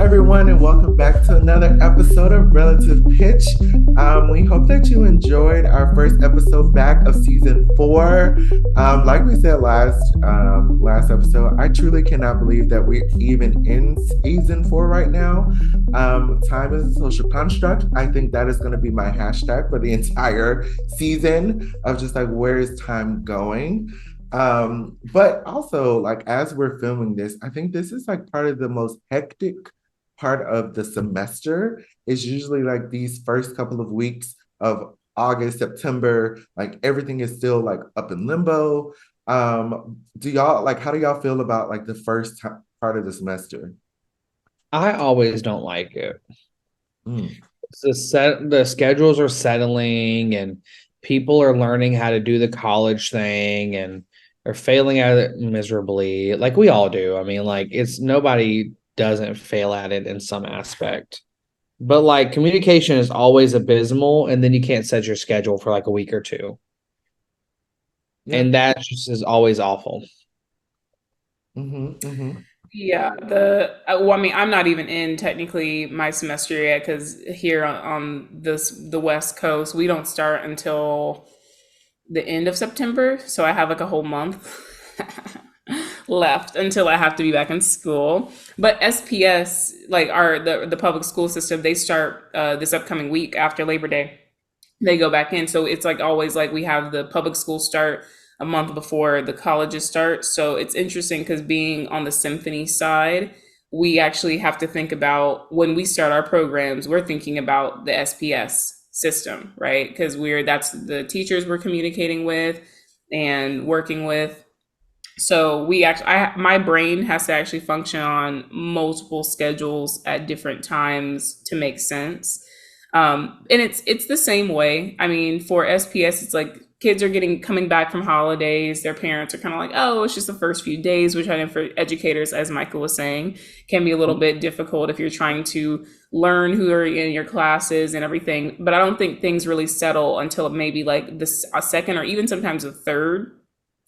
everyone, and welcome back to another episode of Relative Pitch. We hope that you enjoyed our first episode back of season 4. Like we said last episode, I truly cannot believe that we're even in season 4 right now. Time is a social construct. I think that is going to be my hashtag for the entire season of just like, where is time going? But also, like, as we're filming this, I think this is like part of the most hectic part of the semester. Is usually like these first couple of weeks of August, September, like everything is still like up in limbo. Do y'all like, how do y'all feel about like the part of the semester? I always don't like it. Mm, The schedules are settling and people are learning how to do the college thing and they're failing at it miserably. Like we all do. I mean, like it's nobody doesn't fail at it in some aspect. But like communication is always abysmal and then you can't set your schedule for like a week or two. yeah. And that just is always awful. Mm-hmm. Yeah, well, I mean, I'm not even in technically my semester yet because here on the West Coast, we don't start until the end of September. So I have like a whole month left until I have to be back in school. But SPS, like the public school system, they start this upcoming week after Labor Day. They go back in. So it's like always like we have the public school start a month before the colleges start. So it's interesting because being on the symphony side, we actually have to think about when we start our programs, we're thinking about the SPS system, right? Because that's the teachers we're communicating with and working with. So my brain has to actually function on multiple schedules at different times to make sense. And it's the same way. I mean, for SPS, it's like kids are getting coming back from holidays. Their parents are kind of like, oh, it's just the first few days, which I know for educators, as Michael was saying, can be a little bit difficult if you're trying to learn who are in your classes and everything. But I don't think things really settle until maybe like a second or even sometimes a third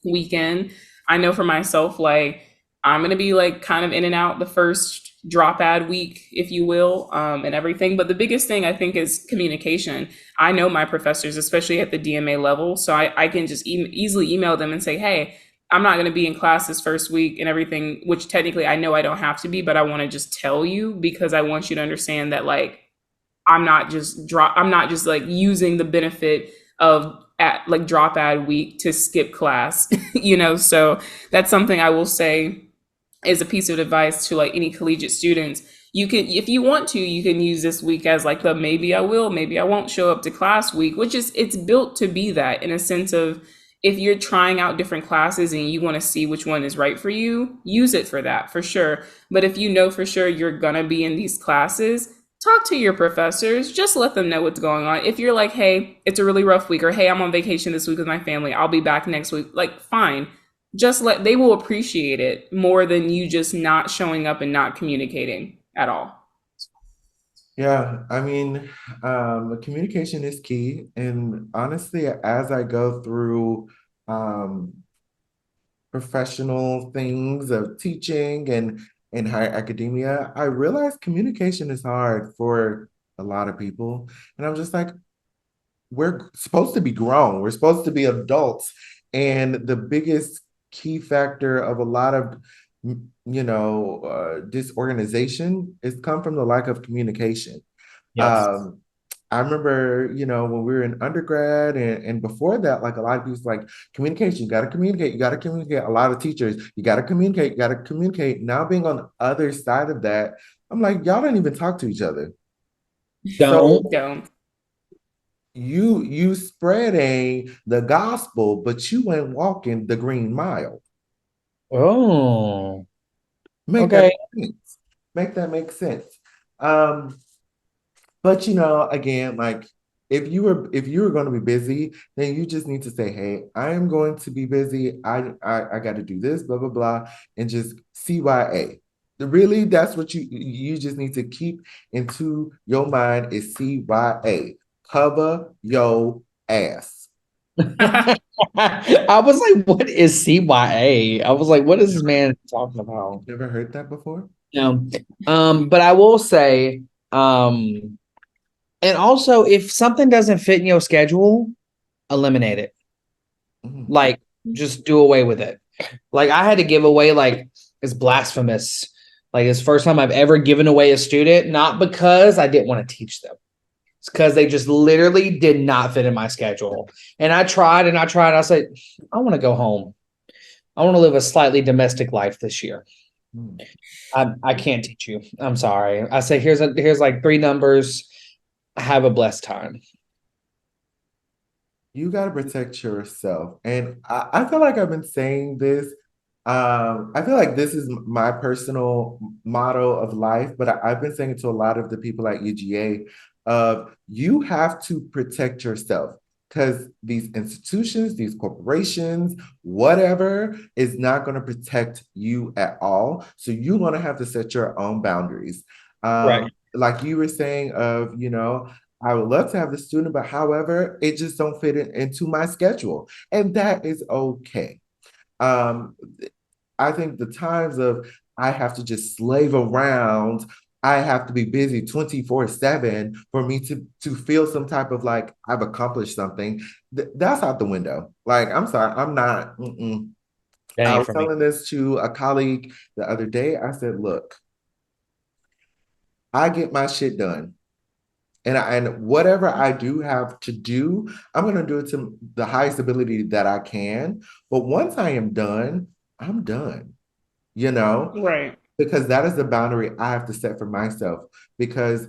weekend. I know for myself, like I'm gonna be like kind of in and out the first drop ad week, if you will, and everything. But the biggest thing I think is communication. I know my professors, especially at the DMA level, so I can just easily email them and say, hey, I'm not going to be in class this first week and everything, which technically I know I don't have to be, but I want to just tell you because I want you to understand that like I'm not just like using the benefit of at like drop ad week to skip class, so that's something I will say is a piece of advice to like any collegiate students. You can, if you want to, you can use this week as like the maybe I will, maybe I won't show up to class week, which is it's built to be that in a sense of if you're trying out different classes and you want to see which one is right for you, use it for that for sure. But if you know for sure you're gonna be in these classes, talk to your professors, just let them know what's going on. If you're like, hey, it's a really rough week, or hey, I'm on vacation this week with my family, I'll be back next week, like fine, just they will appreciate it more than you just not showing up and not communicating at all. Yeah, I mean, communication is key. And honestly, as I go through um, professional things of teaching and higher academia, I realize communication is hard for a lot of people. And I'm just like, we're supposed to be grown, we're supposed to be adults. And the biggest key factor of a lot of disorganization is come from the lack of communication. Yes. um I remember, when we were in undergrad and before that, like a lot of people like communication, you got to communicate, you got to communicate. A lot of teachers, you got to communicate, you got to communicate. Now being on the other side of that, I'm like, y'all don't even talk to each other. So Don't. Don't. you spreading the gospel, but you ain't walking the green mile. Oh, Make that okay. make sense. Make that make sense. Um, but again, like if you were going to be busy, then you just need to say, hey, I am going to be busy. I got to do this, blah, blah, blah, and just CYA. Really, that's what you just need to keep into your mind is CYA. Cover your ass. I was like, what is CYA? I was like, what is this man talking about? Never heard that before? No. But I will say, and also if something doesn't fit in your schedule, eliminate it. Mhm. Like, just do away with it. Like, I had to give away, like, it's blasphemous. Like, it's the first time I've ever given away a student, not because I didn't want to teach them. It's because they just literally did not fit in my schedule. And I tried and I tried. I said, I want to go home. I want to live a slightly domestic life this year. Mhm. I can't teach you. I'm sorry. I say here's like three numbers. Have a blessed time. You got to protect yourself. And I feel like I've been saying this. I feel like this is my personal motto of life, but I've been saying it to a lot of the people at UGA of you have to protect yourself because these institutions, these corporations, whatever is not going to protect you at all. So you're going to have to set your own boundaries. Right. Like you were saying of, I would love to have the student, but however, it just don't fit into my schedule. And that is okay. Um, I think the times of I have to just slave around, I have to be busy 24/7 for me to feel some type of like I've accomplished something. That's out the window. Like, I'm sorry, I'm not. That I ain't was for me. telling this to a colleague the other day. I said, look, I get my shit done. And whatever I do have to do, I'm gonna do it to the highest ability that I can. But once I am done, I'm done, you know, Right. because that is the boundary I have to set for myself. Because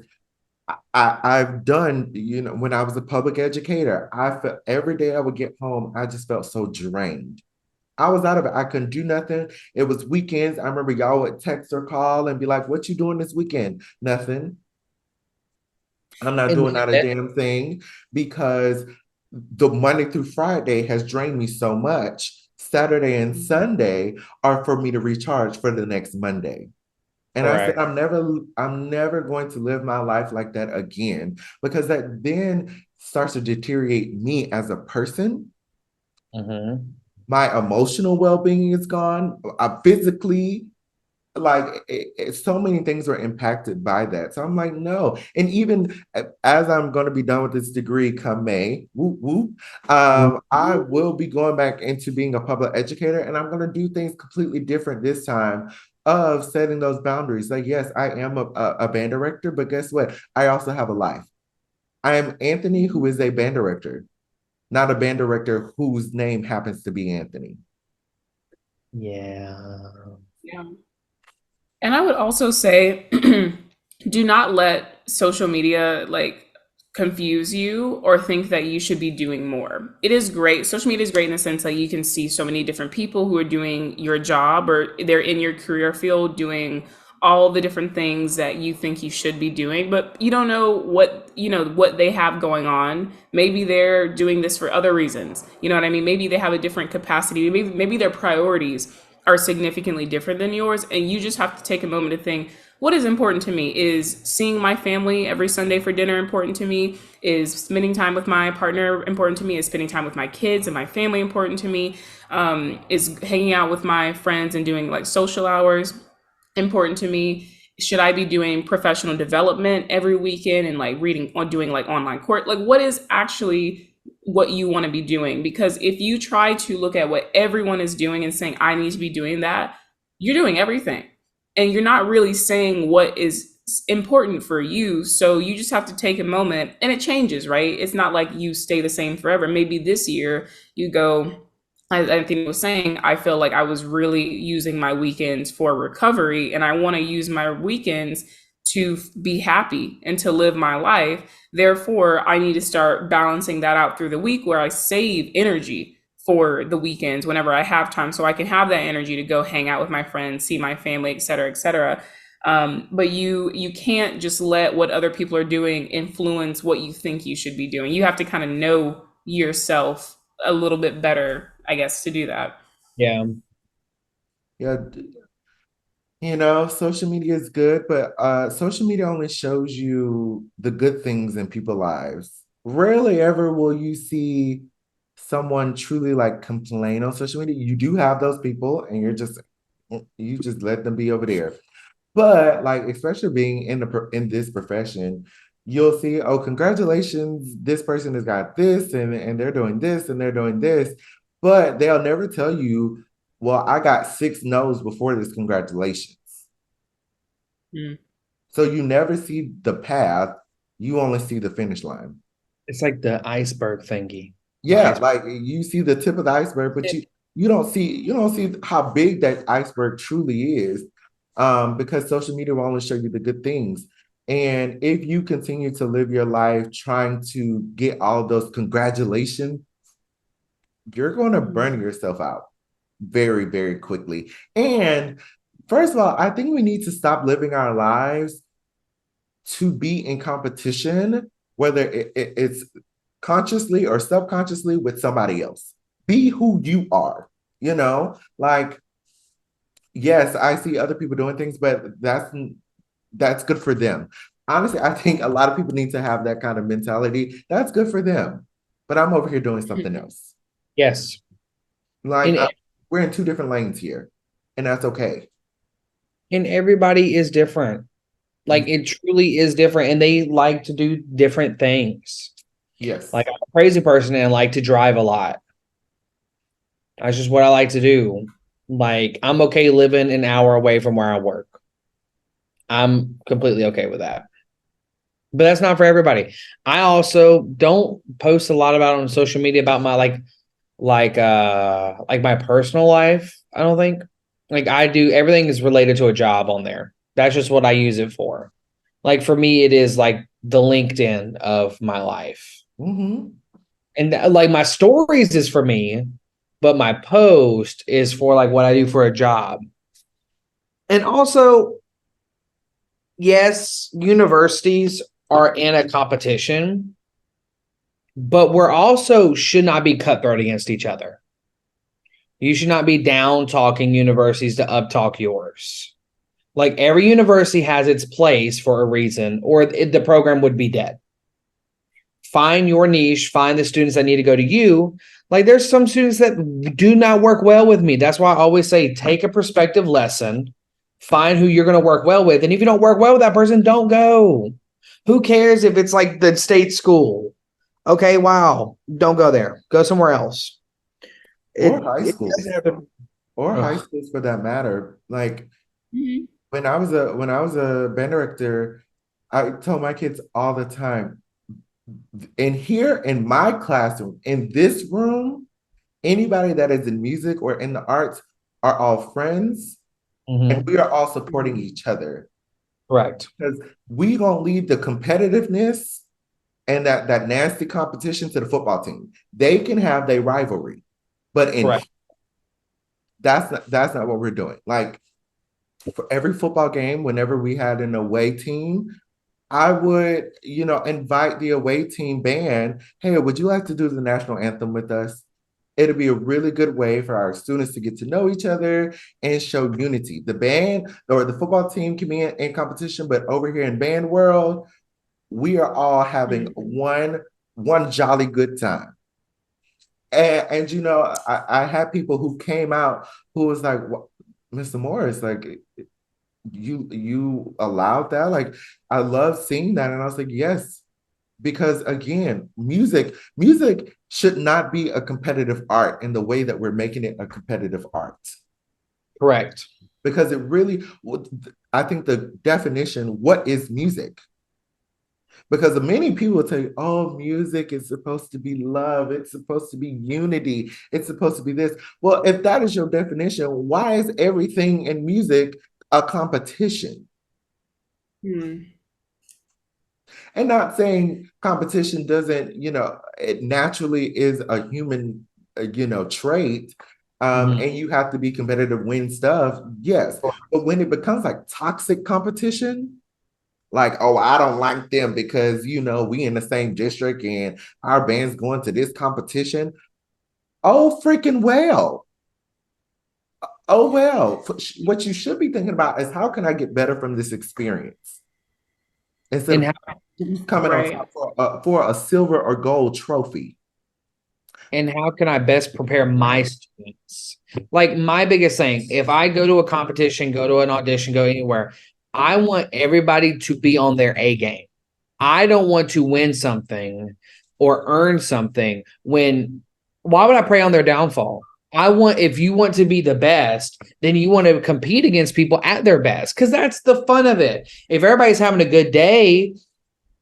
I've done, when I was a public educator, I felt every day I would get home, I just felt so drained. I was out of it. I couldn't do nothing. It was weekends. I remember y'all would text or call and be like, "What you doing this weekend?" Nothing. I'm not And doing not a damn thing because the Monday through Friday has drained me so much. Saturday and Sunday are for me to recharge for the next Monday. And I said, correct. I'm never going to live my life like that again because that then starts to deteriorate me as a person. Mm-hmm. My emotional well-being is gone. I physically, like so many things were impacted by that. So I'm like, no. And even as I'm going to be done with this degree come May, whoop, whoop, I will be going back into being a public educator, and I'm going to do things completely different this time of setting those boundaries. Like, yes, I am a band director, but guess what? I also have a life. I am Anthony, who is a band director, not a band director whose name happens to be Anthony. Yeah. Yeah. And I would also say, do not let social media like confuse you or think that you should be doing more. It is great. Social media is great in the sense that you can see so many different people who are doing your job or they're in your career field doing all the different things that you think you should be doing, but you don't know what they have going on. Maybe they're doing this for other reasons. You know what I mean? Maybe they have a different capacity. Maybe their priorities are significantly different than yours, and you just have to take a moment to think, what is important to me? Is seeing my family every Sunday for dinner important to me? Is spending time with my partner important to me? Is spending time with my kids and my family important to me? Is hanging out with my friends and doing like social hours important to me? Should I be doing professional development every weekend and like reading or doing like online court? Like, what is actually what you want to be doing? Because if you try to look at what everyone is doing and saying, I need to be doing that, you're doing everything. And you're not really saying what is important for you. So you just have to take a moment and it changes, right? It's not like you stay the same forever. Maybe this year you go, as Anthony was saying, I feel like I was really using my weekends for recovery, and I want to use my weekends to be happy and to live my life. Therefore, I need to start balancing that out through the week where I save energy for the weekends whenever I have time so I can have that energy to go hang out with my friends, see my family, et cetera, et cetera. But you can't just let what other people are doing influence what you think you should be doing. You have to kind of know yourself a little bit better, I guess, to do that. Yeah. Yeah, social media is good, but social media only shows you the good things in people's lives. Rarely ever will you see someone truly like complain on social media. You do have those people, and you just let them be over there. But like, especially being in this profession, you'll see, oh, congratulations, this person has got this, and they're doing this, and they're doing this, but they'll never tell you, well, I got 6 no's before this. Congratulations. Mm. So you never see the path; you only see the finish line. It's like the iceberg thingy. The Yeah, iceberg. like you see the tip of the iceberg, but you don't see how big that iceberg truly is, because social media will only show you the good things. And if you continue to live your life trying to get all those congratulations, you're going to burn yourself out very, very quickly. And first of all, I think we need to stop living our lives to be in competition, whether it's consciously or subconsciously with somebody else. Be who you are, like, yes, I see other people doing things, but that's good for them. Honestly, I think a lot of people need to have that kind of mentality. That's good for them. But I'm over here doing something else. Yes. Like, And we're in two different lanes here, and that's okay. and everybody is different. Like it truly is different, and they like to do different things. Yes. Like I'm a crazy person and I like to drive a lot. That's just what I like to do. Like I'm okay living an hour away from where I work. I'm completely okay with that. But that's not for everybody. I also don't post a lot about on social media about my like my personal life. I don't think. Like I do everything is related to a job on there. That's just what I use it for. Like for me, it is like the LinkedIn of my life. Mm-hmm. And like my stories is for me, but my post is for like what I do for a job. And also, yes, universities are in a competition, but we're also should not be cutthroat against each other. You should not be down talking universities to up talk yours. Like every university has its place for a reason, or the program would be dead. Find your niche, find the students that need to go to you. Like there's some students that do not work well with me. That's why I always say take a perspective lesson, find who you're going to work well with. And if you don't work well with that person, don't go. Who cares if it's like the state school? Okay, wow. Don't go there. Go somewhere else. Or high schools. Doesn't have to- Or high Ugh. schools for that matter. Like, Mhm. when I was a band director, I told my kids all the time, and here in my classroom, in this room, anybody that is in music or in the arts are all friends, and Mhm. we are all supporting each other. Correct. Because we gonna leave the competitiveness and that nasty competition to the football team. They can have their rivalry, but Correct. that's not what we're doing. Like, for every football game, whenever we had an away team, I would, invite the away team band. Hey, would you like to do the national anthem with us? It'll be a really good way for our students to get to know each other and show unity. The band or the football team can be in competition, but over here in band world, we are all having one jolly good time. And I had people who came out who was like, Mr. Morris, like, you allowed that? Like, I love seeing that. And I was like, yes, because again, music should not be a competitive art in the way that we're making it a competitive art. Correct. Because it really, I think the definition, what is music? Because many people tell you, oh, music is supposed to be love, it's supposed to be unity, it's supposed to be this. Well, if that is your definition, why is everything in music a competition? Hmm. And not saying competition doesn't, it naturally is a human, trait. Mhm. And you have to be competitive, win stuff. Yes. But when it becomes like toxic competition, like, oh, I don't like them because, we in the same district and our band's going to this competition. Oh, freaking well. Oh, well. What you should be thinking about is how can I get better from this experience? Instead And of how coming on Right. top for a silver or gold trophy. and how can I best prepare my students? Like my biggest thing, if I go to a competition, go to an audition, go anywhere, I want everybody to be on their A game. I don't want to win something or earn something when why would I pray on their downfall? If you want to be the best, then you want to compete against people at their best because that's the fun of it. If everybody's having a good day,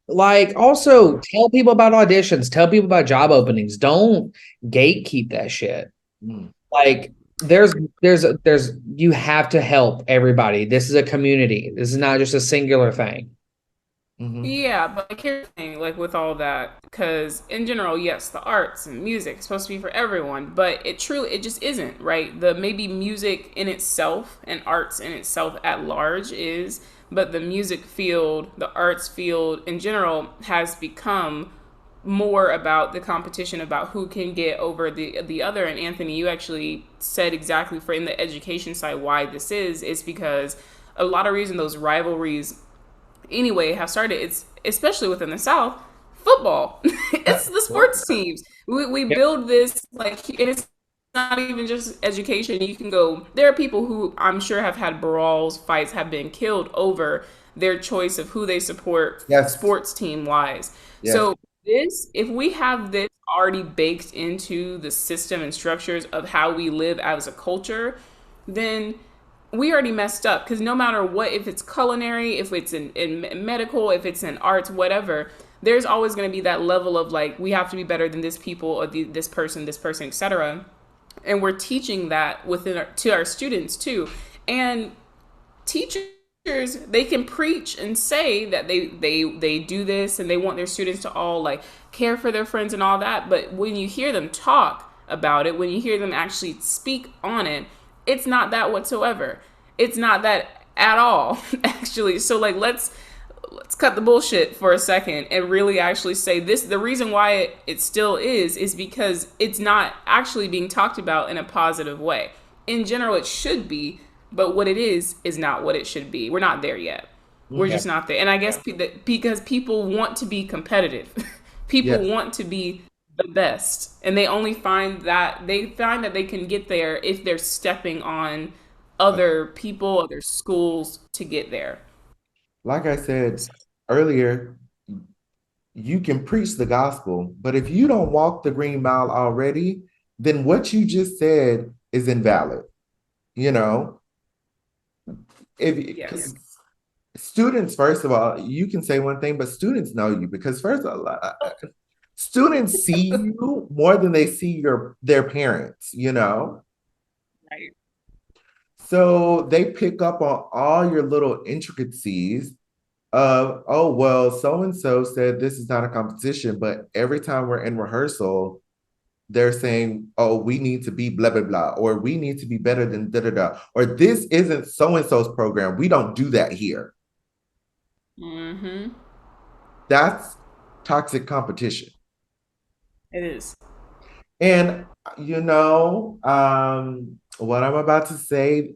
like also tell people about auditions, tell people about job openings. Don't gatekeep that shit. Mm. Like there's you have to help everybody. This is a community. This is not just a singular thing. Mhm. Yeah, but like here's the thing, like with all that, because in general, yes, the arts and music is supposed to be for everyone, but it just isn't, right? The maybe music in itself and arts in itself at large is, but the music field, the arts field in general has become more about the competition about who can get over the other. And Anthony, you actually said exactly for in the education side why this is because a lot of reason those rivalries anyway have started. It's especially within the South, football. It's the sports teams. We Yep. build this like, and it's not even just education. You can go. There are people who I'm sure have had brawls, fights, have been killed over their choice of who they support Yes. sports team wise. Yes. So this, if we have this already baked into the system and structures of how we live as a culture, then we already messed up because no matter what, if it's culinary, if it's in medical, if it's in arts, whatever, there's always going to be that level of like we have to be better than this people or this person, etc. And we're teaching that to our students too. And teachers, they can preach and say that they do this and they want their students to all like care for their friends and all that, but when you hear them talk about it, when you hear them actually speak on it, it's not that whatsoever. It's not that at all actually. So like let's cut the bullshit for a second and really actually say this. The reason why it still is because it's not actually being talked about in a positive way. In general it should be, but what it is not what it should be. We're not there yet. We're Mhm. just not there. And I guess because people want to be competitive, people Yes. want to be the best, and they find that they can get there if they're stepping on other people, other schools to get there. Like I said earlier, you can preach the gospel, but if you don't walk the green mile already, then what you just said is invalid. You know, if Yes. because students, first of all, you can say one thing, but students know you because first of all, students see you more than they see their parents, you know. Right. So they pick up on all your little intricacies of, oh, well, so and so said this is not a competition, but every time we're in rehearsal, they're saying, oh, we need to be blah, blah, blah, or we need to be better than da, da, da, or this isn't so and so's program. We don't do that here. Mm-hmm. That's toxic competition. It is. And, what I'm about to say,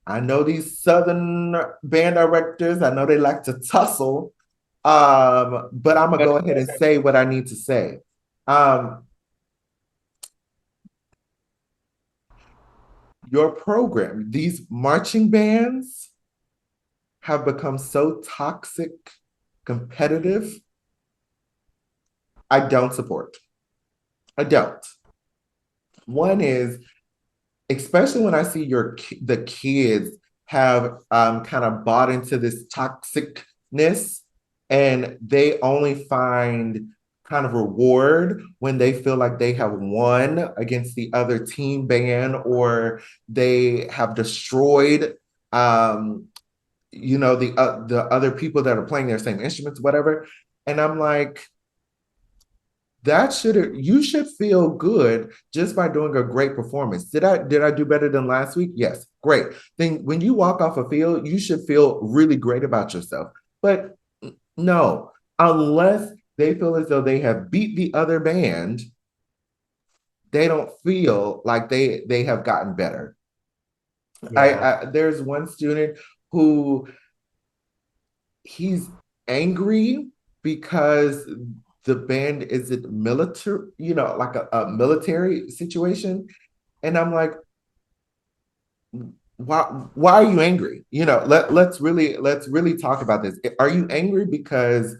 I know these Southern band directors, I know they like to tussle, but I'm gonna go ahead and say what I need to say. Um, your program, these marching bands have become so toxic, competitive. I don't support. I don't. One is, especially when I see the kids have kind of bought into this toxicness, and they only find kind of reward when they feel like they have won against the other team band or they have destroyed the other people that are playing their same instruments, whatever. And I'm like, you should feel good just by doing a great performance. Did I do better than last week? Yes, great. Then when you walk off a field, you should feel really great about yourself. But no, unless they feel as though they have beat the other band, they don't feel like they have gotten better. Yeah. There's one student who he's angry because the band is it military, like a military situation. And I'm like, why why are you angry? You know, let's really talk about this. Are you angry because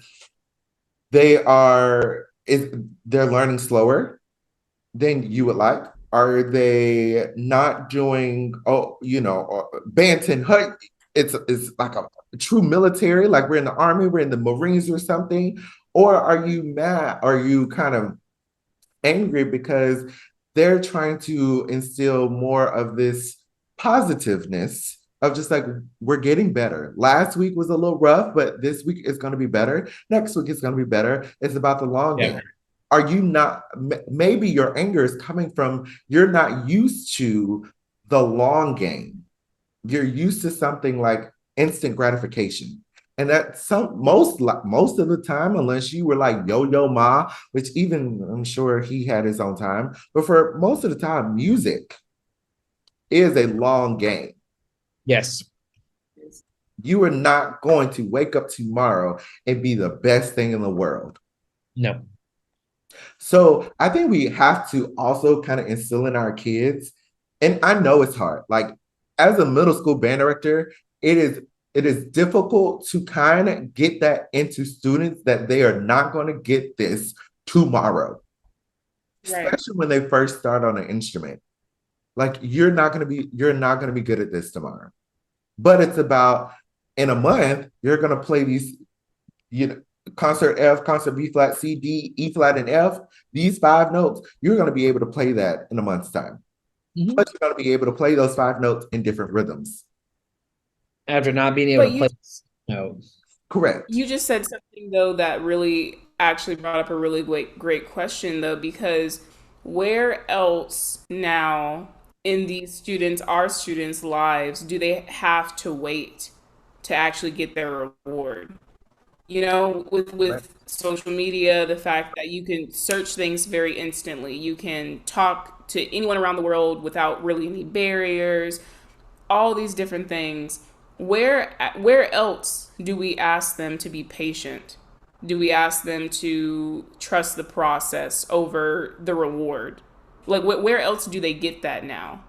they are is they're learning slower than you would like? Are they not doing, oh, Banton Hut? It's like a true military, like we're in the army, we're in the Marines or something. Or are you mad? Are you kind of angry because they're trying to instill more of this positiveness of just like we're getting better. Last week was a little rough, but this week is going to be better. Next week is going to be better. It's about the long Yeah. game. Are you not? Maybe your anger is coming from you're not used to the long game. You're used to something like instant gratification. And that most of the time, unless you were like Yo-Yo Ma, which even I'm sure he had his own time, but for most of the time, music is a long game. Yes. You are not going to wake up tomorrow and be the best thing in the world. No. So I think we have to also kind of instill in our kids, and I know it's hard. Like as a middle school band director, it is it is difficult to kind of get that into students that they are not going to get this tomorrow, Right. especially when they first start on an instrument. Like you're not going to be good at this tomorrow. But it's about in a month you're going to play these, you know, concert F, concert B flat, C, D, E flat, and F, these five notes, you're going to be able to play that in a month's time. Mhm. But you're going to be able to play those five notes in different rhythms. After not being able But to play, no. Correct. you just said something though that really actually brought up a really great question though, because where else now in these our students' lives, do they have to wait to actually get their reward? You know, Correct. with social media, the fact that you can search things very instantly, you can talk to anyone around the world without really any barriers, all these different things. Where else do we ask them to be patient? Do we ask them to trust the process over the reward? Like where else do they get that now?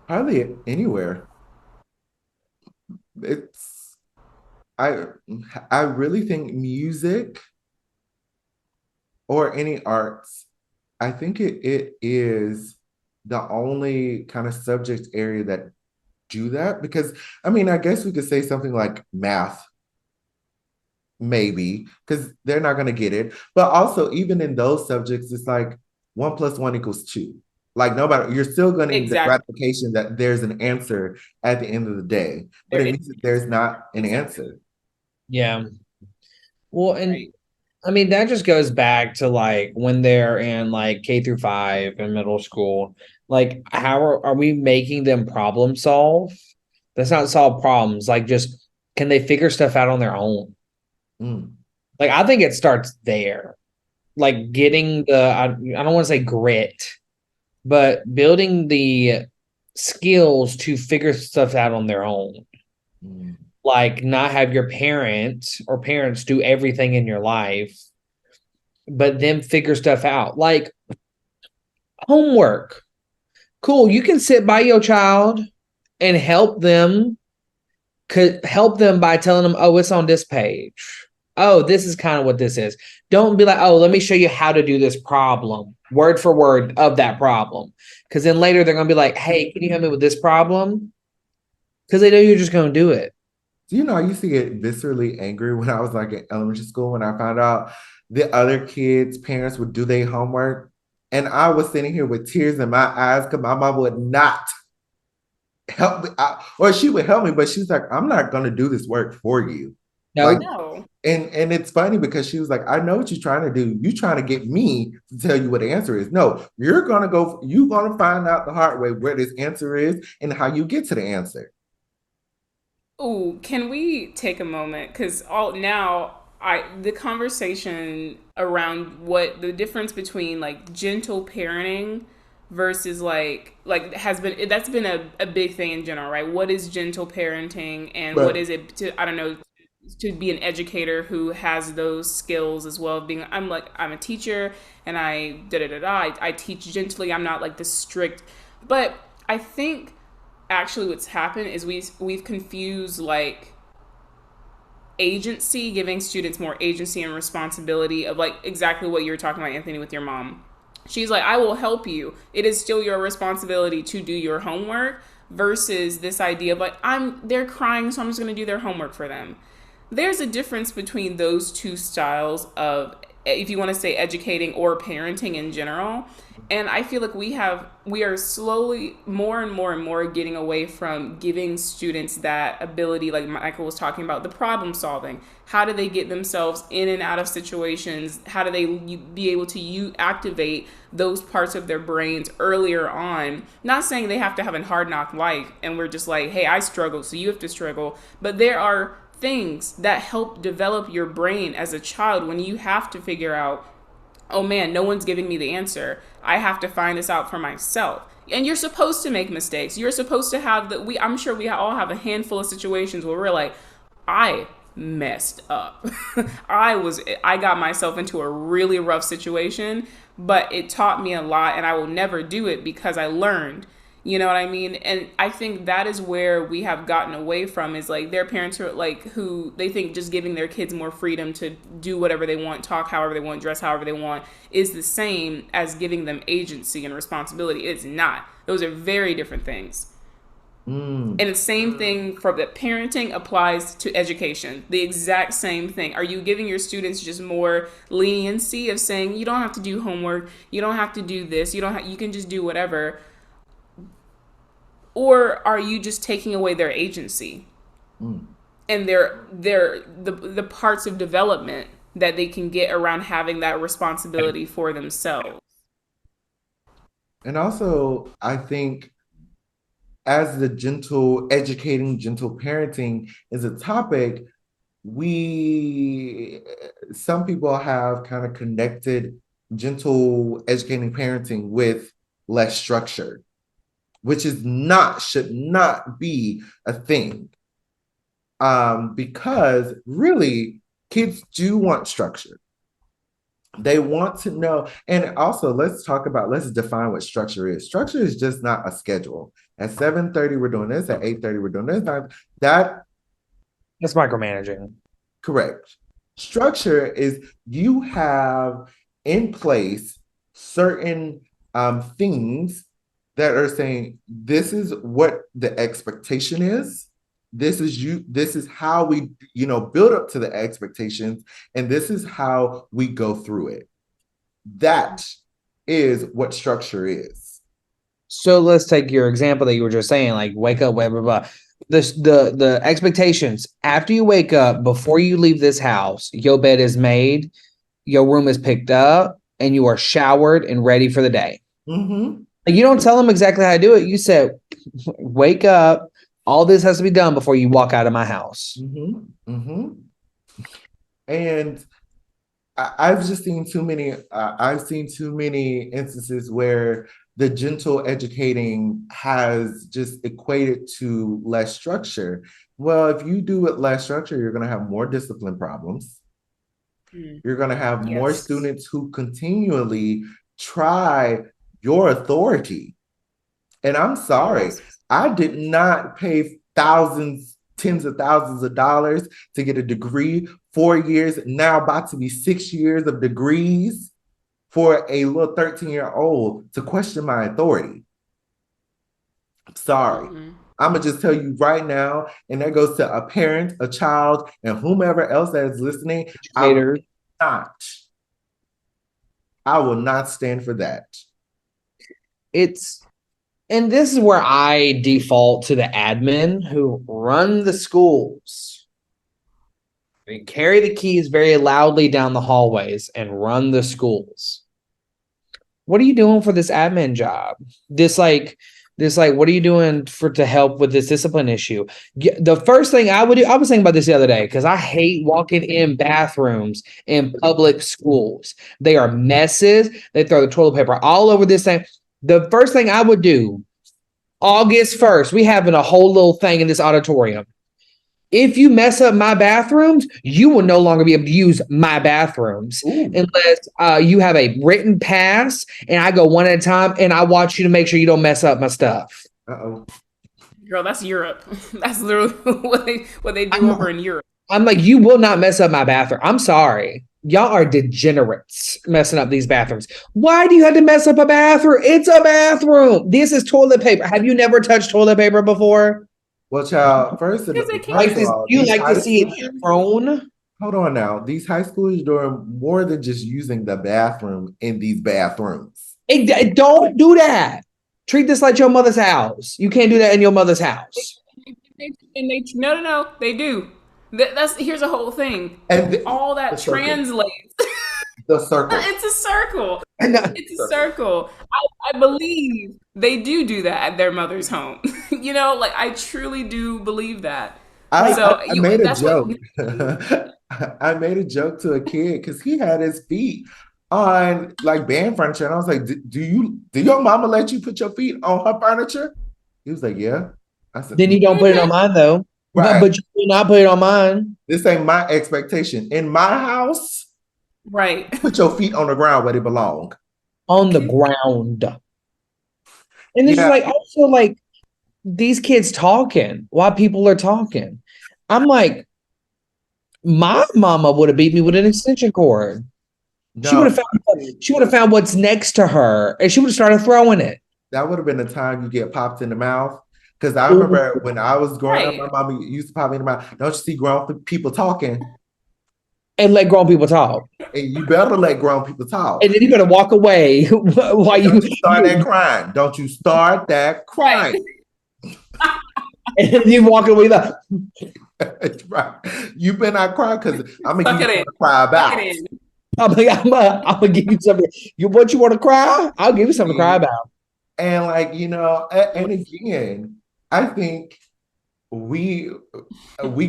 Hardly anywhere. It's I I really think music or any arts, I think it is the only kind of subject area that do that because I mean I guess we could say something like math maybe because they're not going to get it, but also even in those subjects it's like 1 plus 1 equals 2. Like nobody, you're still getting the Exactly. gratification that there's an answer at the end of the day, but There in is music there's not an exactly answer. Yeah. Well, and right. I mean that just goes back to like when they're in like K through 5 in middle school. Like, how are we making them problem solve? That's not solve problems. Like, just can they figure stuff out on their own? Mm, Like, I think it starts there. Like getting I don't want to say grit, but building the skills to figure stuff out on their own. mm. Like, not have your parents do everything in your life, but then figure stuff out. Like homework. Cool. You can sit by your child and help them by telling them, oh, it's on this page. Oh, this is kind of what this is. Don't be like, oh, let me show you how to do this problem, word for word of that problem. Because then later they're going to be like, hey, can you help me with this problem? Because they know you're just going to do it. Do you know, I used to get viscerally angry when I was like in elementary school when I found out the other kids' parents would do their homework. And I was sitting here with tears in my eyes because my mom would not help me. Or she would help me, but she's like, I'm not going to do this work for you. Like, No, No. and it's funny because she was like, I know what you're trying to do. You're trying to get me to tell you what the answer is. No, you're gonna find out the hard way where this answer is and how you get to the answer. Oh, can we take a moment? Because all now, the conversation around what the difference between like gentle parenting versus like has been that's been a big thing in general, right? What is gentle parenting and what But is it to I don't know to be an educator who has those skills as well. Being I'm a teacher and I da da da da. I teach gently. I'm not like the strict, but I think actually what's happened is we've confused like agency, giving students more agency and responsibility of like exactly what you were talking about, Anthony, with your mom. She's like, I will help you. It is still your responsibility to do your homework versus this idea of like, they're crying, so I'm just gonna do their homework for them. There's a difference between those two styles of, if you want to say, educating or parenting in general. And I feel like we are slowly more and more and more getting away from giving students that ability, like Michael was talking about, the problem solving. How do they get themselves in and out of situations? How do they be able to activate those parts of their brains earlier on? Not saying they have to have a hard knock life and we're just like, hey, I struggle, so you have to struggle. But there are things that help develop your brain as a child when you have to figure out, oh man, no one's giving me the answer. I have to find this out for myself. And you're supposed to make mistakes. You're supposed to have I'm sure we all have a handful of situations where we're like, I messed up. I got myself into a really rough situation, but it taught me a lot and I will never do it because I learned. You know what I mean? And I think that is where we have gotten away from, is like their parents are like, who they think just giving their kids more freedom to do whatever they want, talk however they want, dress however they want is the same as giving them agency and responsibility. It's not. Those are very different things. And the same thing for the parenting applies to education. The exact same thing. Are you giving your students just more leniency of saying you don't have to do homework, you don't have to do this, you can just do whatever? Or are you just taking away their agency and the parts of development that they can get around having that responsibility for themselves? And also, I think as the gentle parenting is a topic, some people have kind of connected gentle educating parenting with less structure, which should not be a thing. Because really, kids do want structure. They want to know. And also, let's define what structure is. Structure is just not a schedule. At 7:30, we're doing this. At 8:30, we're doing this. It's micromanaging. Correct. Structure is you have in place certain things that are saying, this is what the expectation is. This is how we, build up to the expectations, and this is how we go through it. That is what structure is. So let's take your example that you were just saying, like wake up, blah, blah, blah. The expectations after you wake up, before you leave this house, your bed is made, your room is picked up, and you are showered and ready for the day. Mm-hmm. You don't tell them exactly how to do it. You said, wake up. All this has to be done before you walk out of my house. Mm-hmm. Mm-hmm. And I've seen too many instances where the gentle educating has just equated to less structure. Well, if you do it less structure, you're going to have more discipline problems. You're going to have more students who continually try your authority. And I'm sorry, I did not pay thousands, tens of thousands of dollars to get a degree, 4 years, now about to be 6 years of degrees for a little 13-year-old to question my authority. I'm sorry. I'm going to just tell you right now, and that goes to a parent, a child, and whomever else that is listening, I will not stand for that. And this is where I default to the admin who run the schools. They carry the keys very loudly down the hallways and run the schools. What are you doing for this admin job? This what are you doing to help with this discipline issue? The first thing I would do, I was thinking about this the other day, because I hate walking in bathrooms in public schools. They are messes. They throw the toilet paper all over this thing. The first thing I would do, August 1st, we having a whole little thing in this auditorium. If you mess up my bathrooms, you will no longer be able to use my bathrooms unless you have a written pass and I go one at a time and I watch you to make sure you don't mess up my stuff. Uh-oh. Girl, that's Europe. That's literally what they do over in Europe. I'm like, you will not mess up my bathroom. I'm sorry. Y'all are degenerates messing up these bathrooms. Why do you have to mess up a bathroom? It's a bathroom. This is toilet paper. Have you never touched toilet paper before? Well, child, first of, Because they first can't. of all, You these like high to see it schoolers, thrown? hold on now. These high schoolers doing more than just using the bathroom in these bathrooms. Don't do that. Treat this like your mother's house. You can't do that in your mother's house. No, they do. That's here's the whole thing. And All that the circle. translates. The circle. It's a circle. And, It's a circle. I believe they do that at their mother's home. Like I truly do believe that. I made a That's what. joke. I made a joke to a kid because he had his feet on like band furniture, and I was like, do your mama let you put your feet on her furniture?" He was like, "Yeah." I said, then you don't put it on Mhm. mine though. "Right. But you will not put it on mine. This ain't my expectation. In my house, Right. put your feet on the ground where they belong." On the ground. And it's just Yeah, like also like these kids talking while people are talking. I'm like, my mama would have beat me with an extension cord. She would no, have found what's next to her and she would have started throwing it. that would have been the time you get popped in the mouth. Because I Ooh. remember when I was growing up, Right. my mom used to pop me in the mouth. Don't you see grown people talking? And let grown people talk. And you better let grown people talk. And then you better walk away while Don't you start that crying. Don't you start that Right. crying. and then you walk away like, Right. You better not cry because I'm gonna Suck give it you in. something to cry about. Suck it in. I'm gonna give you something. What you want to cry? I'll give you something to cry about. And like, and again, I think we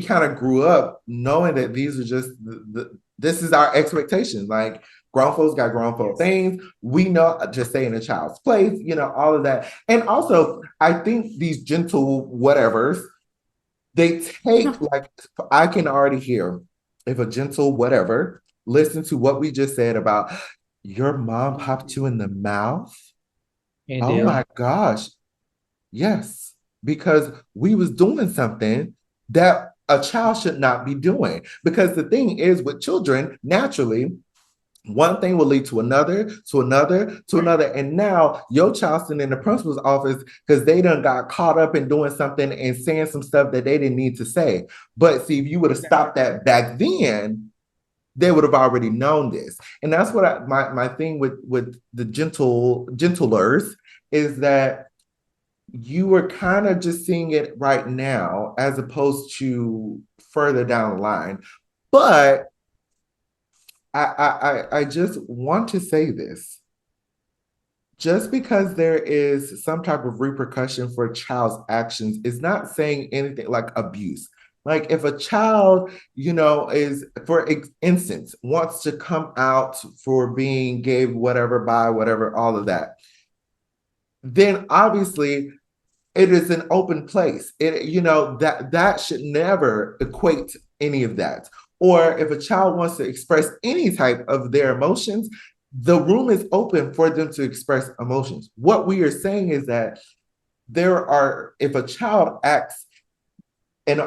kind of grew up knowing that these are just this is our expectations. Like grown folks got grown folk things. We know just stay in a child's place, all of that. And also, I think these gentle whatevers, they take like I can already hear if a gentle whatever listen to what we just said about your mom popped you in the mouth. And Oh my gosh. Yes, because we was doing something that a child should not be doing. Because the thing is with children, naturally, one thing will lead to another, to another, to another. And now your child's sitting in the principal's office because they done got caught up in doing something and saying some stuff that they didn't need to say. But see, if you would have stopped that back then, they would have already known this. And that's what my thing with the gentlers is that you were kind of just seeing it right now as opposed to further down the line. But I just want to say this. Just because there is some type of repercussion for a child's actions is not saying anything like abuse. Like if a child, is, for instance, wants to come out for being gay, whatever, bi, whatever, all of that, then obviously it is an open place. That should never equate any of that. Or if a child wants to express any type of their emotions, the room is open for them to express emotions. What we are saying is that if a child acts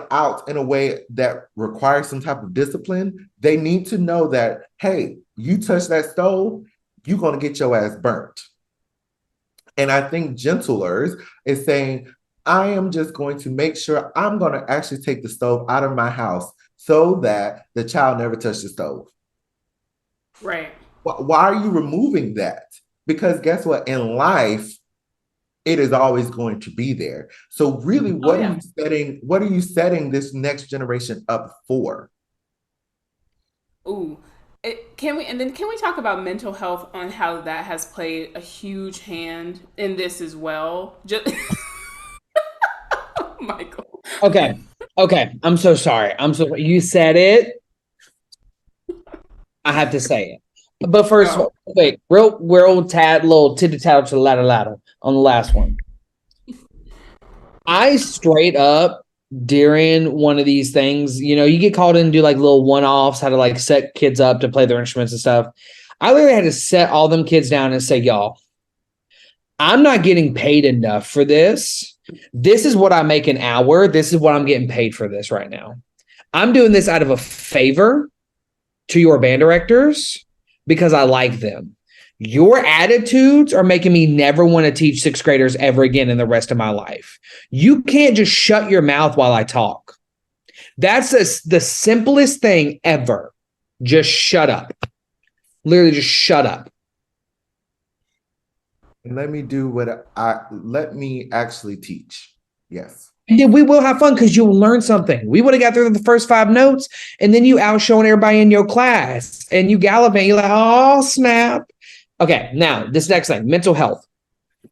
out in a way that requires some type of discipline, they need to know that, hey, you touch that stove, you're going to get your ass burnt. And I think gentlers is saying, I am just going to make sure I'm going to actually take the stove out of my house so that the child never touched the stove. Right. Why are you removing that? Because guess what? In life, it is always going to be there. So really, what are you setting this next generation up for? Ooh. Can we talk about mental health on how that has played a huge hand in this as well? Just Michael. Okay. I'm so sorry. You said it. I have to say it. But first, wait, real little titty tattle to the ladder on the last one. I straight up during one of these things, you get called in and do like little one-offs, how to like set kids up to play their instruments and stuff. I literally had to set all them kids down and say, y'all, I'm not getting paid enough for this This is what I make an hour. This is what I'm getting paid for this right now. I'm doing this out of a favor to your band directors because I like them. Your attitudes are making me never want to teach sixth graders ever again in the rest of my life. You can't just shut your mouth while I talk. That's the simplest thing ever. Just shut up. Literally just shut up. And let me actually teach. Yes. And then we will have fun because you'll learn something. We would have got through the first 5 notes, and then you out showing everybody in your class, and you gallivant. You're like, oh, snap. Okay, now this next thing, mental health.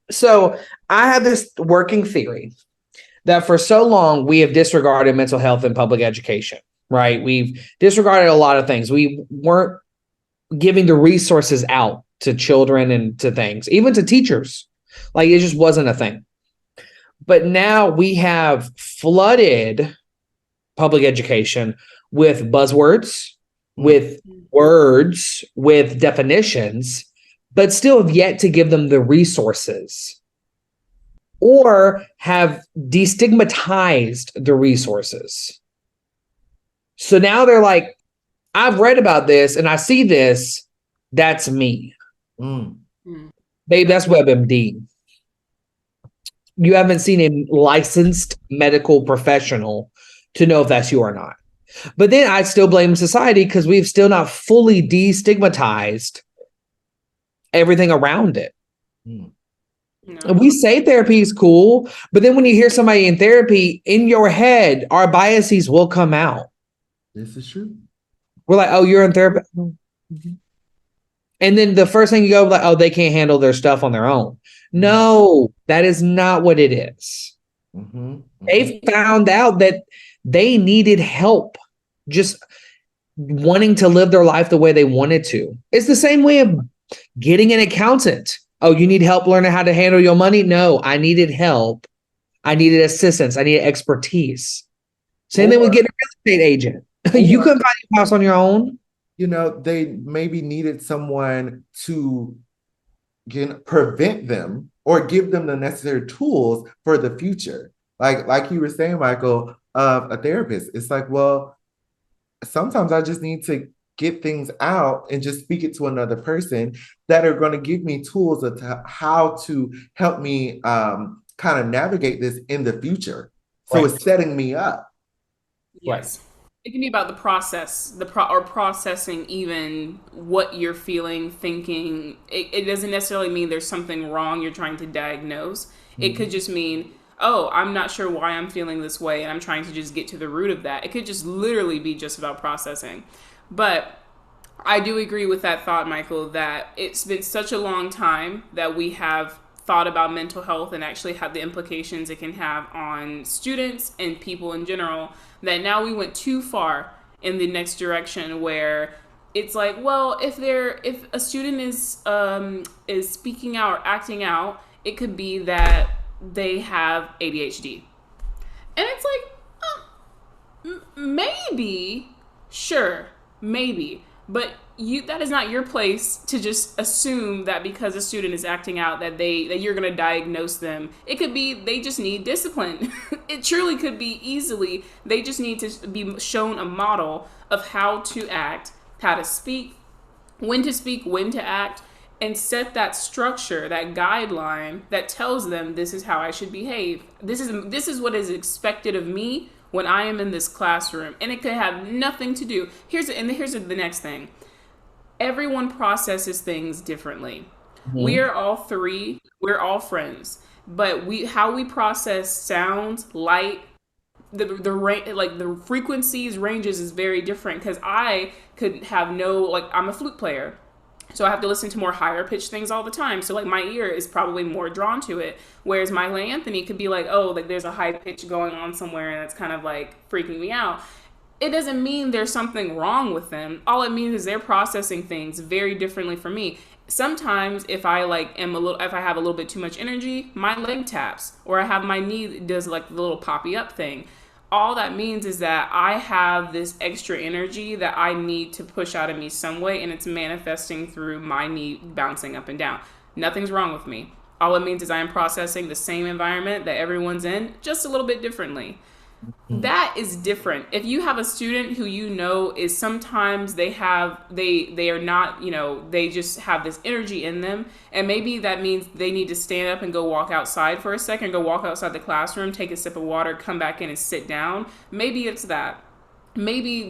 So I have this working theory that for so long we have disregarded mental health in public education, right? We've disregarded a lot of things. We weren't giving the resources out to children and to things, even to teachers. Like it just wasn't a thing. But now we have flooded public education with buzzwords, with words, with definitions, but still have yet to give them the resources or have destigmatized the resources. So now they're like, I've read about this and I see this. That's me. Babe, that's WebMD. You haven't seen a licensed medical professional to know if that's you or not. But then I still blame society because we've still not fully destigmatized everything around it. No. We say therapy is cool, but then when you hear somebody in therapy, in your head, our biases will come out. This is true. We're like, oh, you're in therapy. Mm-hmm. And then the first thing you go like, oh, they can't handle their stuff on their own. No, that is not what it is. They found out that they needed help just wanting to live their life the way they wanted to. It's the same way of getting an accountant. Oh, you need help learning how to handle your money? No, I needed help. I needed assistance. I needed expertise. Same thing with getting a real estate agent. You couldn't buy your house on your own. You know, they maybe needed someone to prevent them or give them the necessary tools for the future. Like you were saying, Michael, of a therapist. It's like, well, sometimes I just need to get things out and just speak it to another person that are going to give me tools of how to help me kind of navigate this in the future. So It's setting me up. Yes. It can be about the process, or processing even what you're feeling, thinking. It doesn't necessarily mean there's something wrong you're trying to diagnose. It could just mean, oh, I'm not sure why I'm feeling this way, and I'm trying to just get to the root of that. It could just literally be just about processing. But I do agree with that thought, Michael, that it's been such a long time that we have thought about mental health and actually had the implications it can have on students and people in general, that now we went too far in the next direction where it's like, well, if a student is speaking out or acting out, it could be that they have ADHD. And it's like, maybe, sure, maybe, but that is not your place to just assume that because a student is acting out that you're going to diagnose them. It could be they just need discipline. It truly could be easily they just need to be shown a model of how to act, how to speak, when to act, and set that structure, that guideline that tells them this is how I should behave. This is what is expected of me when I am in this classroom. And it could have nothing to do. Here's the next thing. Everyone processes things differently. We're all friends, but how we process sounds, light, the frequencies, ranges is very different, because I could have I'm a flute player, so I have to listen to more higher pitched things all the time. So like my ear is probably more drawn to it. Whereas Miley Anthony could be like, oh, like there's a high pitch going on somewhere and that's kind of like freaking me out. It doesn't mean there's something wrong with them. All it means is they're processing things very differently from me. Sometimes if I have a little bit too much energy, my leg taps, or I have my knee does like the little poppy up thing. All that means is that I have this extra energy that I need to push out of me some way, and it's manifesting through my knee bouncing up and down. Nothing's wrong with me. All it means is I am processing the same environment that everyone's in, just a little bit differently. Mm. That is different. If you have a student who you know is sometimes they are not, they just have this energy in them, and maybe that means they need to stand up and go walk outside for a second, go walk outside the classroom, take a sip of water, come back in and sit down. Maybe it's that. Maybe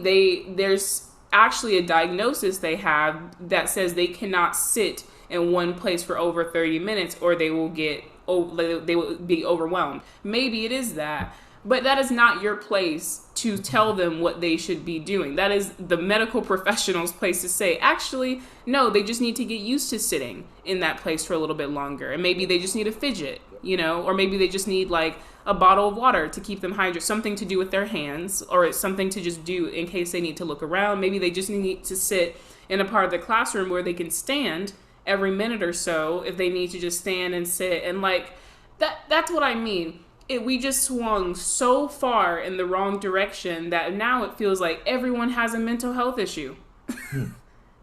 there's actually a diagnosis they have that says they cannot sit in one place for over 30 minutes or they will be overwhelmed. Maybe it is that, but that is not your place to tell them what they should be doing. That is the medical professional's place to say, actually, no, they just need to get used to sitting in that place for a little bit longer. And maybe they just need a fidget, or maybe they just need like a bottle of water to keep them hydrated, something to do with their hands, or it's something to just do in case they need to look around. Maybe they just need to sit in a part of the classroom where they can stand every minute or so if they need to just stand and sit. And like that's what I mean. We just swung so far in the wrong direction that now it feels like everyone has a mental health issue.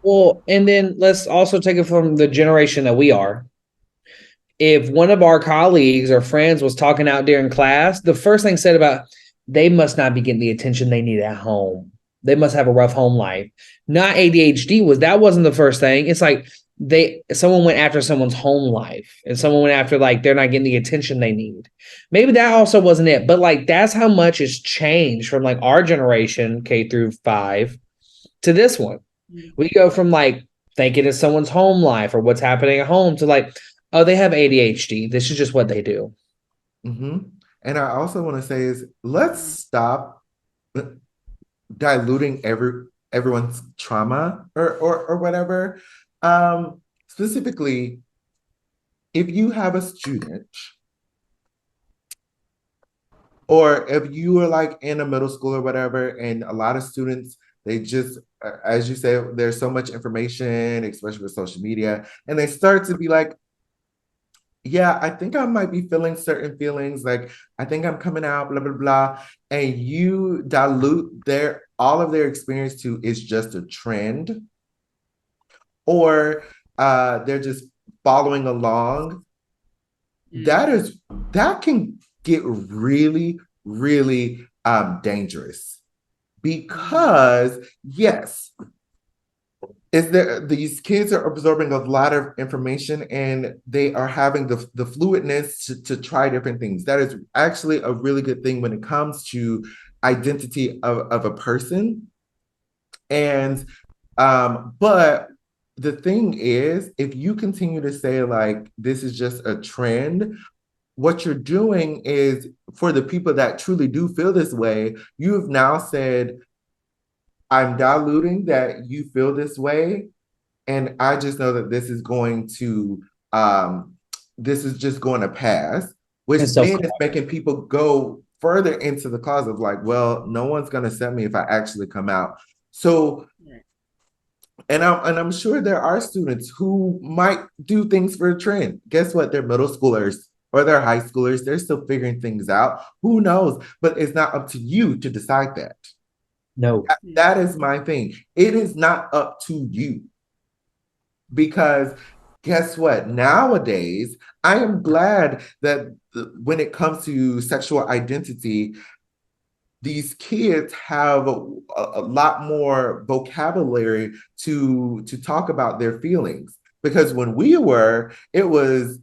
Well, and then let's also take it from the generation that we are. If one of our colleagues or friends was talking out during class, the first thing said about they must not be getting the attention they need at home. They must have a rough home life. Not ADHD wasn't the first thing. It's like someone went after someone's home life and someone went after like they're not getting the attention they need. Maybe that also wasn't it, but like that's how much has changed from like our generation K-5 to this one. We go from like thinking it's someone's home life or what's happening at home to like, oh, they have ADHD. This is just what they do. Mm-hmm. And I also want to say is let's stop diluting everyone's trauma or whatever. Specifically, if you have a student or if you are like in a middle school or whatever, and a lot of students, they just, as you say, there's so much information, especially with social media, and they start to be like, yeah, I think I might be feeling certain feelings, like I think I'm coming out, blah, blah, blah. And you dilute all of their experience to it's just a trend, or they're just following along. That can get really, really dangerous because yes, these kids are absorbing a lot of information and they are having the fluidness to try different things. That is actually a really good thing when it comes to identity of a person. And but the thing is, if you continue to say like this is just a trend, what you're doing is for the people that truly do feel this way, you have now said, I'm diluting that you feel this way. And I just know that this is just going to pass, which And then is making people go further into the cause of like, well, no one's going to accept me if I actually come out. So, and I'm sure there are students who might do things for a trend. Guess what? They're middle schoolers or they're high schoolers. They're still figuring things out. Who knows? But it's not up to you to decide that. No. That is my thing. It is not up to you. Because guess what? Nowadays, I am glad that when it comes to sexual identity, these kids have a lot more vocabulary to talk about their feelings. Because when we were, it was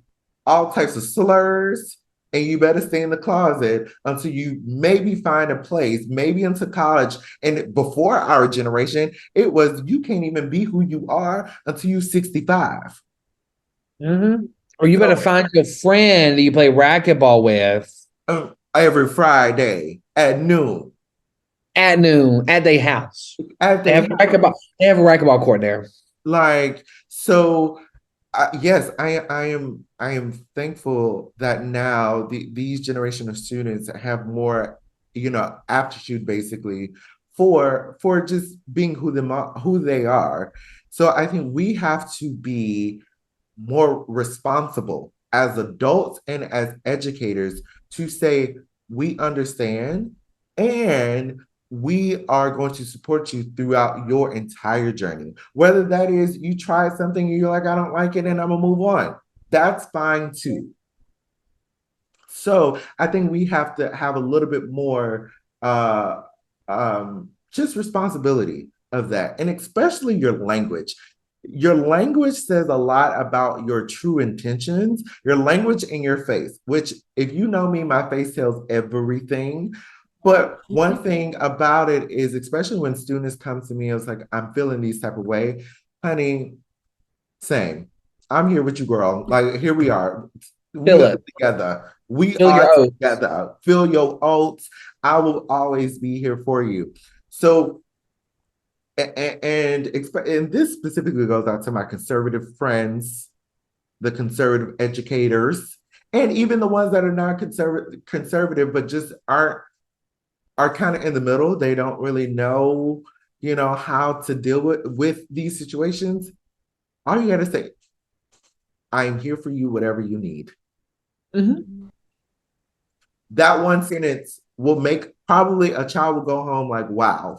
all types of slurs, and you better stay in the closet until you maybe find a place, maybe into college. And before our generation, it was you can't even be who you are until you're 65. Mm-hmm. Or you better find your friend that you play racquetball with every Friday at noon. At noon at their house. They have a racquetball court there. Like, so yes, I am thankful that now these generation of students have more, aptitude basically for just being who they are. So I think we have to be more responsible as adults and as educators to say we understand and we are going to support you throughout your entire journey. Whether that is you try something and you're like, I don't like it and I'm gonna move on. That's fine too. So I think we have to have a little bit more uh, just responsibility of that, and especially your language. Your language says a lot about your true intentions, your language in your face, which, if you know me, my face tells everything. But one thing about it is, especially when students come to me, it's like, I'm feeling these type of way, honey, same. I'm here with you, girl. Like, here we are. We Feel are it. together. We Feel your are oats. together. Feel your oats. I will always be here for you. So, and this specifically goes out to my conservative friends, the conservative educators, and even the ones that are not conservative, but just are kind of in the middle. They don't really know, how to deal with these situations. All you gotta say, I am here for you, whatever you need. Mm-hmm. That one sentence will make probably a child will go home like, wow,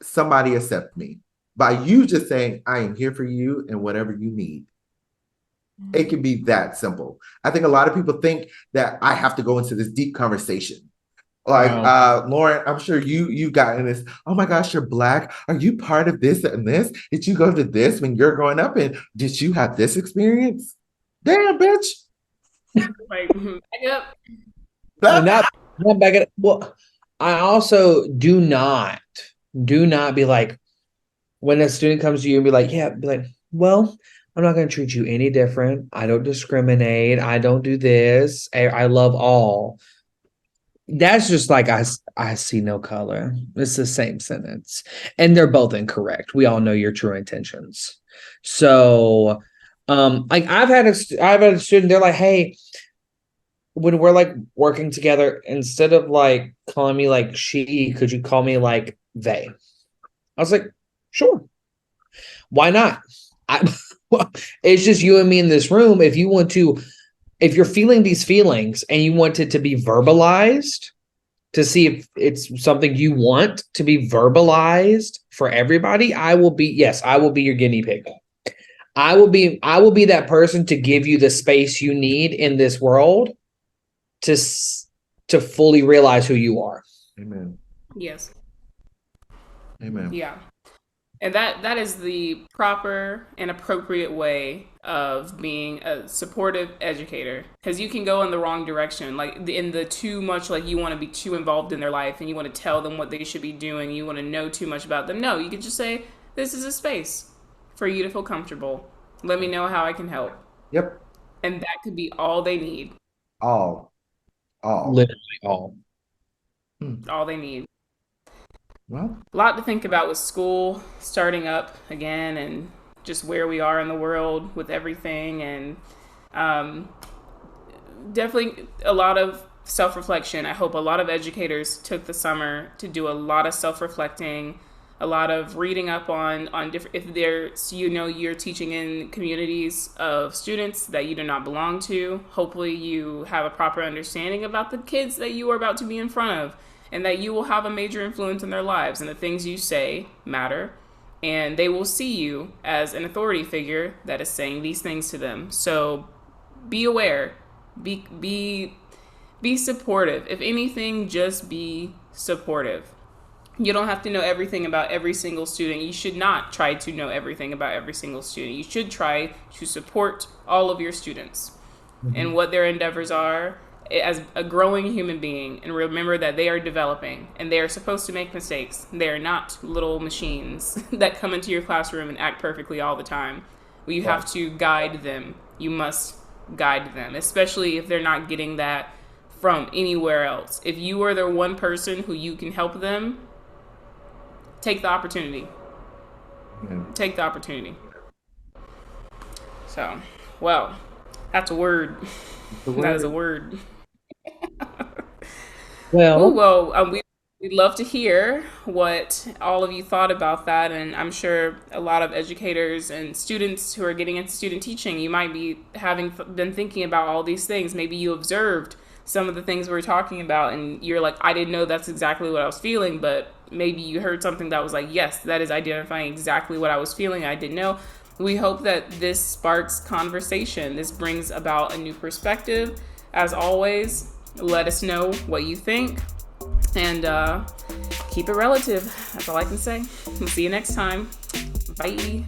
somebody accept me. By you just saying, I am here for you and whatever you need. It can be that simple. I think a lot of people think that I have to go into this deep conversation. Like Wow. Lauren, I'm sure you've gotten this. Oh my gosh, you're Black. Are you part of this and this? Did you go to this when you're growing up? And did you have this experience? Damn, bitch. Like, back And That, not back at well, I also do not be like when a student comes to you and be like, yeah, be like, well, I'm not going to treat you any different. I don't discriminate. I don't do this. I love all. That's just like I see no color. It's the same sentence. And they're both incorrect. We all know your true intentions. So like I've had a student, they're like, hey, when we're like working together, instead of like calling me like she, could you call me like they? I was like, sure. Why not? I it's just you and me in this room. If you're feeling these feelings and you want it to be verbalized to see if it's something you want to be verbalized for everybody, I will be your guinea pig. I will be that person to give you the space you need in this world to fully realize who you are. Amen. Yes. Amen. Yeah. And that is the proper and appropriate way of being a supportive educator, because you can go in the wrong direction, like in the too much, like you want to be too involved in their life and you want to tell them what they should be doing, you want to know too much about them. No, you can just say, this is a space for you to feel comfortable, let me know how I can help. Yep. And that could be all they need. All. Literally all. All they need. Well, A lot to think about with school starting up again, and just where we are in the world with everything, and um, definitely a lot of self-reflection. I hope a lot of educators took the summer to do a lot of self-reflecting, a lot of reading up on different, if there's, you're teaching in communities of students that you do not belong to, hopefully you have a proper understanding about the kids that you are about to be in front of, and that you will have a major influence in their lives, and the things you say matter, and they will see you as an authority figure that is saying these things to them. So be aware, be supportive. If anything, just be supportive. You don't have to know everything about every single student. You should not try to know everything about every single student. You should try to support all of your students and what their endeavors are as a growing human being, and remember that they are developing and they are supposed to make mistakes. They are not little machines that come into your classroom and act perfectly all the time. You have to guide them. You must guide them, especially if they're not getting that from anywhere else. If you are the one person who you can help them, take the opportunity. Take the opportunity. So, well, that's a word. That is a word. Oh, Well, well, we'd love to hear what all of you thought about that. And I'm sure a lot of educators and students who are getting into student teaching, you might be having been thinking about all these things. Maybe you observed some of the things we're talking about and you're like, I didn't know that's exactly what I was feeling, but maybe you heard something that was like, yes, that is identifying exactly what I was feeling. I didn't know. We hope that this sparks conversation. This brings about a new perspective. As always, let us know what you think, and keep it relative. That's all I can say. We'll see you next time. Bye.